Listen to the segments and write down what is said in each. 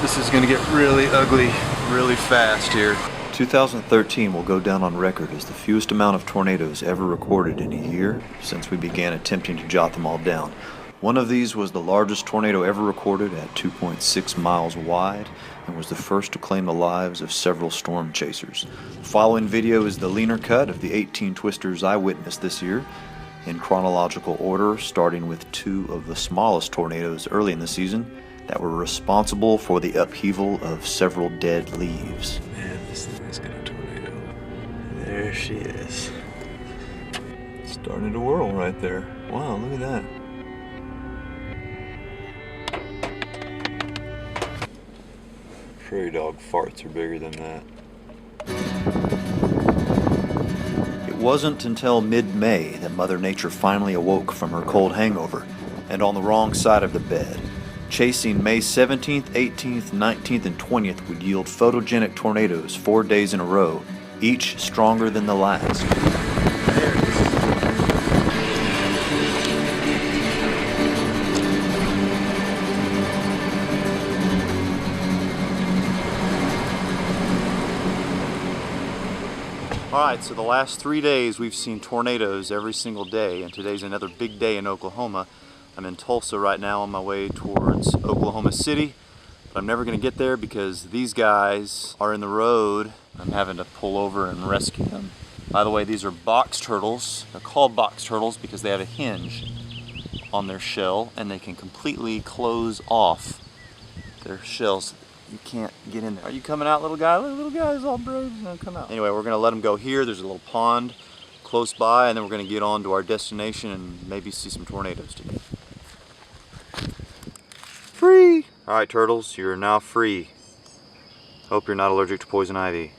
This is gonna get really ugly really fast here. 2013 will go down on record as the fewest amount of tornadoes ever recorded in a year since we began attempting to jot them all down. One of these was the largest tornado ever recorded at 2.6 miles wide and was the first to claim the lives of several storm chasers. The following video is the leaner cut of the 18 twisters I witnessed this year, in chronological order, starting with two of the smallest tornadoes early in the season that were responsible for the upheaval of several dead leaves. Man, this thing is gonna tornado. There she is. Starting to whirl right there. Wow, look at that. Prairie dog farts are bigger than that. It wasn't until mid-May that Mother Nature finally awoke from her cold hangover, and on the wrong side of the bed. Chasing May 17th, 18th, 19th, and 20th would yield photogenic tornadoes 4 days in a row, each stronger than the last. Alright, so the last 3 days we've seen tornadoes every single day, and today's another big day in Oklahoma. I'm in Tulsa right now on my way towards Oklahoma City, but I'm never going to get there because these guys are in the road. I'm having to pull over and rescue them. By the way, these are box turtles. They're called box turtles because they have a hinge on their shell and they can completely close off their shells. You can't get in there. Are you coming out, little guy? Little guy's all brave. He's gonna come out. Anyway, we're gonna let him go here. There's a little pond close by, and then we're gonna get on to our destination and maybe see some tornadoes today. Free! All right, turtles, you're now free. Hope you're not allergic to poison ivy.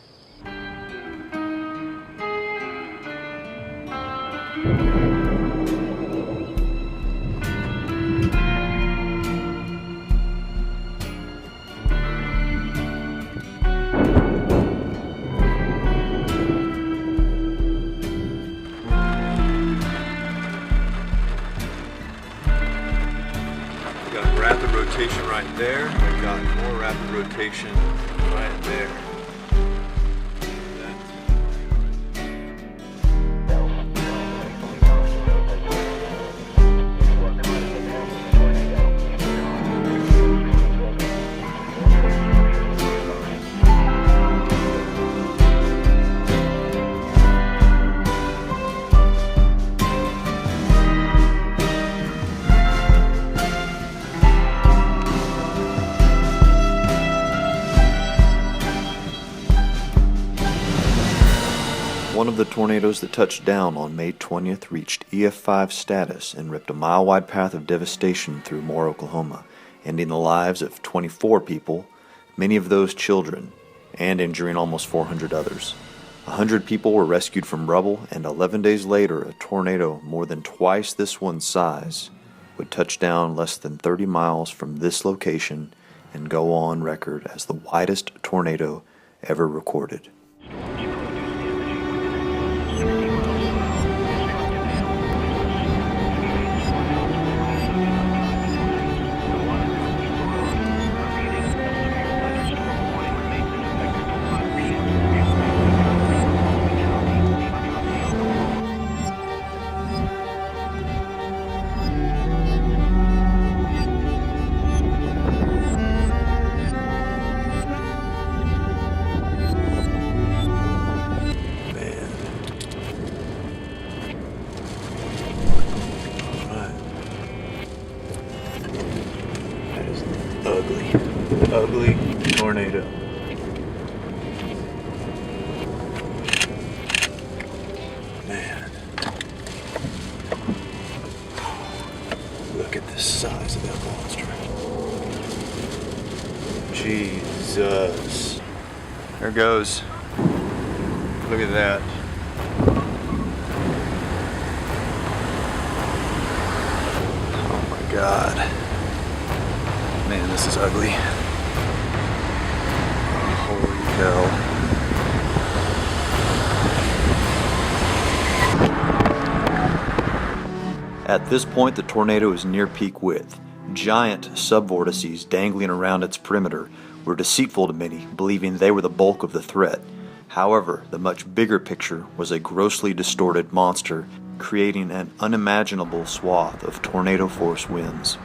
Rapid rotation right there. We've got more rapid rotation right there. One of the tornadoes that touched down on May 20th reached EF5 status and ripped a mile-wide path of devastation through Moore, Oklahoma, ending the lives of 24 people, many of those children, and injuring almost 400 others. 100 people were rescued from rubble, and 11 days later, a tornado more than twice this one's size would touch down less than 30 miles from this location and go on record as the widest tornado ever recorded. Ugly tornado. Man. Look at the size of that monster. Jesus. There it goes. Look at that. Oh my God. Man, this is ugly. Holy cow. At this point, the tornado is near peak width. Giant subvortices dangling around its perimeter, were deceitful to many, believing they were the bulk of the threat. However, the much bigger picture was a grossly distorted monster, creating an unimaginable swath of tornado-force winds.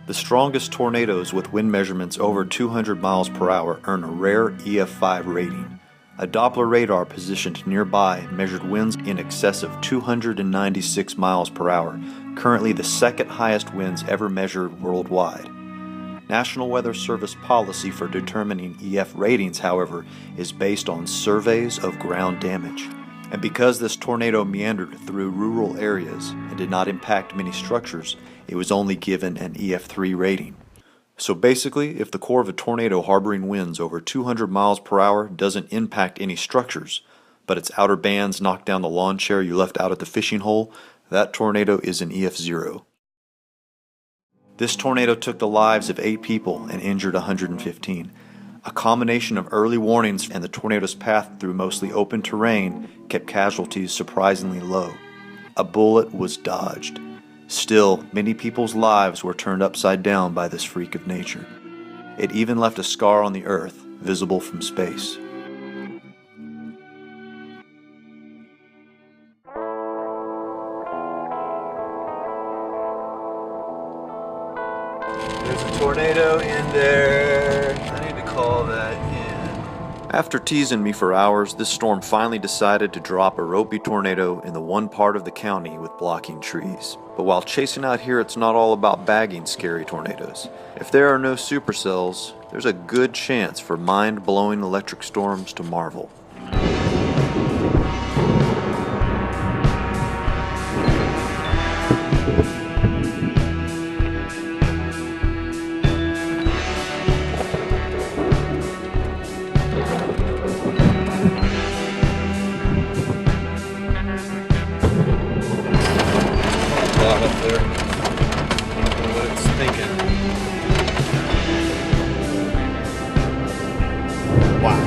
The strongest tornadoes with wind measurements over 200 miles per hour earn a rare EF5 rating. A Doppler radar positioned nearby measured winds in excess of 296 miles per hour, currently the second highest winds ever measured worldwide. National Weather Service policy for determining EF ratings, however, is based on surveys of ground damage. And because this tornado meandered through rural areas and did not impact many structures, it was only given an EF3 rating. So basically, if the core of a tornado harboring winds over 200 miles per hour doesn't impact any structures, but its outer bands knock down the lawn chair you left out at the fishing hole, that tornado is an EF0. This tornado took the lives of 8 people and injured 115. A combination of early warnings and the tornado's path through mostly open terrain kept casualties surprisingly low. A bullet was dodged. Still, many people's lives were turned upside down by this freak of nature. It even left a scar on the earth, visible from space. There's a tornado in there. I need to call that in. After teasing me for hours, this storm finally decided to drop a ropey tornado in the one part of the county with blocking trees. But while chasing out here, it's not all about bagging scary tornadoes. If there are no supercells, there's a good chance for mind-blowing electric storms to marvel. Up there. I don't know what it's thinking. Wow.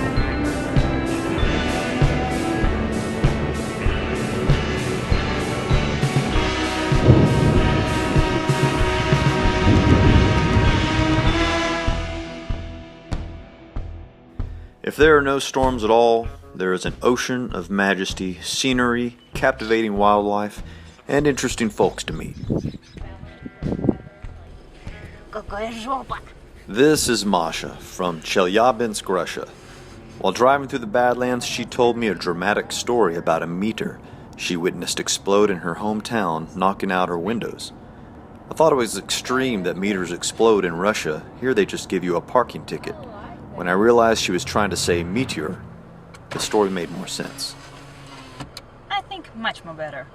If there are no storms at all, there is an ocean of majesty, scenery, captivating wildlife, and interesting folks to meet. This is Masha from Chelyabinsk, Russia. While driving through the Badlands, she told me a dramatic story about a meteor she witnessed explode in her hometown, knocking out her windows. I thought it was extreme that meteors explode in Russia. Here they just give you a parking ticket. When I realized she was trying to say meteor, the story made more sense. I think much more better.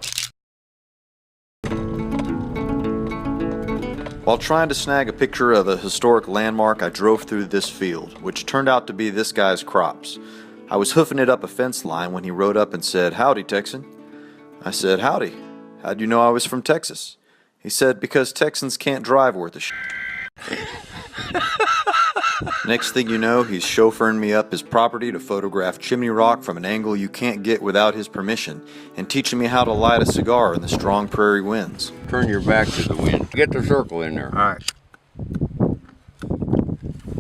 While trying to snag a picture of a historic landmark, I drove through this field, which turned out to be this guy's crops. I was hoofing it up a fence line when he rode up and said, "Howdy, Texan." I said, "Howdy. How'd you know I was from Texas?" He said, "Because Texans can't drive worth a shit." Next thing you know, he's chauffeuring me up his property to photograph Chimney Rock from an angle you can't get without his permission, and teaching me how to light a cigar in the strong prairie winds. Turn your back to the wind. Get the circle in there. All right.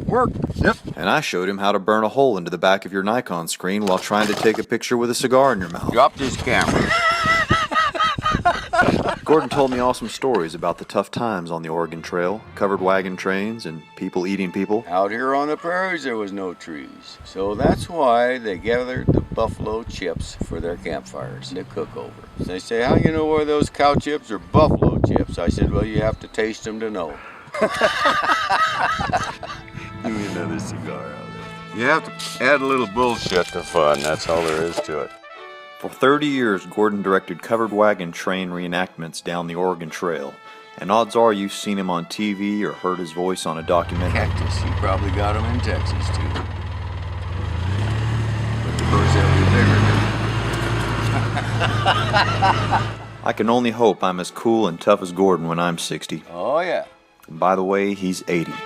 Work. Yep. And I showed him how to burn a hole into the back of your Nikon screen while trying to take a picture with a cigar in your mouth. Drop this camera. Gordon told me awesome stories about the tough times on the Oregon Trail, covered wagon trains, and people eating people. Out here on the prairies there was no trees. So that's why they gathered the buffalo chips for their campfires to cook over. So they say, "How you know where those cow chips are buffalo chips?" I said, "Well, you have to taste them to know." Give me another cigar out there. You have to add a little bullshit to fun. That's all there is to it. For 30 years, Gordon directed covered wagon train reenactments down the Oregon Trail, and odds are you've seen him on TV or heard his voice on a documentary. Cactus, you probably got them in Texas too. But of course they'll be bigger than I can only hope I'm as cool and tough as Gordon when I'm 60. Oh yeah. And by the way, he's 80. What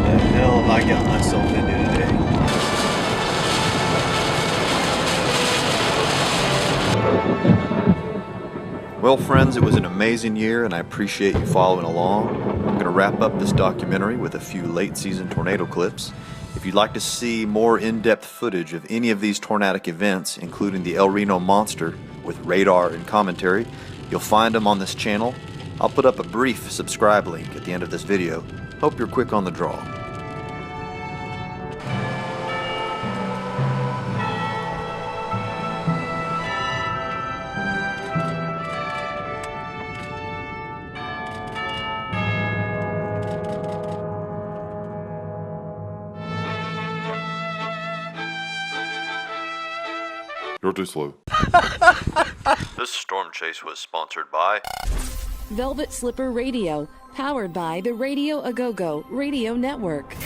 the hell have I got myself into today? Well, friends, it was an amazing year, and I appreciate you following along. I'm going to wrap up this documentary with a few late season tornado clips. If you'd like to see more in-depth footage of any of these tornadic events, including the El Reno Monster with radar and commentary, you'll find them on this channel. I'll put up a brief subscribe link at the end of this video. Hope you're quick on the draw. You're too slow. This storm chase was sponsored by Velvet Slipper Radio, powered by the Radio A Go Go Radio Network.